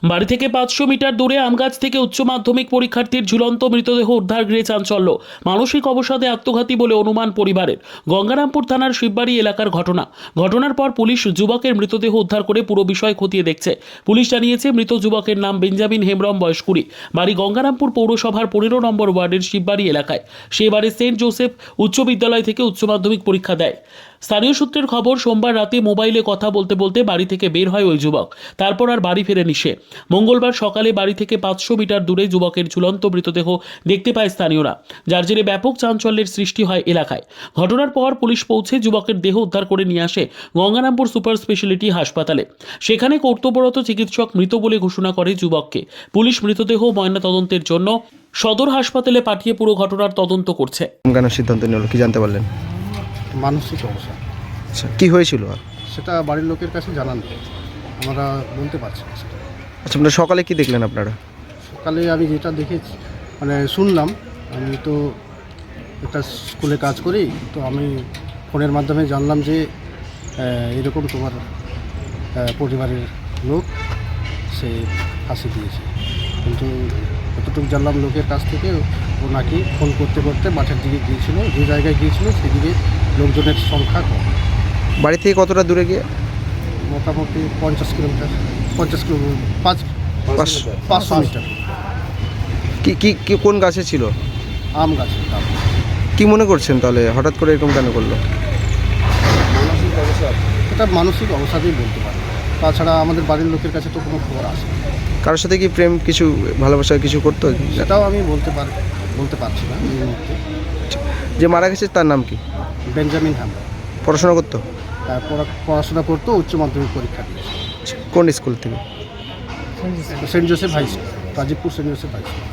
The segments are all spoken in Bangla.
বাড়ি থেকে 500 মিটার দূরে আমগাছ থেকে উচ্চ মাধ্যমিক পরীক্ষার্থীর ঝুলন্ত মৃতদেহ উদ্ধার গৃহে চাঞ্চল্য। মানসিক অবসাদে আত্মঘাতী বলে অনুমান পরিবারের। গঙ্গারামপুর থানার শিববাড়ি এলাকার ঘটনার পর পুলিশ যুবকের মৃতদেহ উদ্ধার করে পুরো বিষয় খতিয়ে দেখছে। পুলিশ জানিয়েছে মৃত যুবকের নাম বেঞ্জামিন হেমব্রম, বয়স 20, বাড়ি গঙ্গারামপুর পৌরসভার 15 নম্বর ওয়ার্ডের শিববাড়ি এলাকায়। সে এবারে সেন্ট জোসেফ উচ্চ বিদ্যালয় থেকে উচ্চ মাধ্যমিক পরীক্ষা দেয়। স্থানীয় সূত্রের খবর, সোমবার রাতে মোবাইলে কথা বলতে বলতে বাড়ি থেকে বের হয় ওই যুবক। তারপর আর বাড়ি ফেরেনি সে। মঙ্গলবার সকালে বাড়ি থেকে 500 মিটার দূরে যুবকের ঝুলন্ত মৃতদেহ দেখতে পায় স্থানীয়রা, যার জেরে ব্যাপক চাঞ্চল্যের সৃষ্টি হয় এলাকায়। ঘটনার পর পুলিশ পৌঁছে যুবকের দেহ উদ্ধার করে নিয়ে আসে গঙ্গারামপুর সুপার স্পেশালিটি হাসপাতালে। সেখানে কর্তব্যরত চিকিৎসক মৃত বলে ঘোষণা করে যুবককে। পুলিশ মৃতদেহ ময়নাতদন্তের জন্য সদর হাসপাতালে পাঠিয়ে পুরো ঘটনার তদন্ত করছে। কেন সিদ্ধান্ত নিল, কি জানতে পারলেন? মানসিক অবসাদ। আচ্ছা, কি হয়েছিল? আর সেটা বাড়ির লোকের কাছে জানান নেই, আমরা বলতে পারছি না সেটা। আচ্ছা, আপনারা সকালে কি দেখলেন? আপনারা সকালে আমি যেটা দেখেছি শুনলাম, আমি তো একটা স্কুলে কাজ করি, তো আমি ফোনের মাধ্যমে জানলাম যে এরকম তোমার পরিবারের লোক সে ফাঁসি দিয়েছে। কিন্তু যতটুকু জানলাম লোকের কাছ থেকে, ও নাকি ফোন করতে করতে মাঠের দিকে গিয়েছিল, যে জায়গায় গিয়েছিল সেদিকে লোকজনের সংখ্যা কম। বাড়ি থেকে কতটা দূরে গিয়ে? মোটামুটি 50 কিলোমিটার, 500 মিটার। কি কি কি কোন গাছে ছিল? আম গাছের দাম। কি মনে করছেন তাহলে হঠাৎ করে এরকম কেন করলো? এটা মানসিক অবসাদেই বলতে পারে। তাছাড়া আমাদের বাড়ির লোকের কাছে তো কোনো খবর আসে না। কারোর সাথে কি প্রেম, কিছু ভালোবাসা কিছু করতো? সেটাও আমি বলতে পারছি না এই মুহূর্তে। যে মারা গেছে তার নাম কি? বেঞ্জামিন হেমব্রম। পড়াশোনা করতো? পড়াশোনা করতো, উচ্চ মাধ্যমিক পরীক্ষা দিয়েছে কোন স্কুল থেকে? Saint Joseph high school, Rajibpur Saint Joseph high school.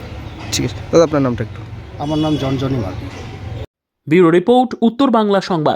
ঠিক আছে দাদা, আপনার নামটা একটু। আমার নাম জনি মার্ডি। ব্যুরো রিপোর্ট, উত্তর বাংলা সংবাদ।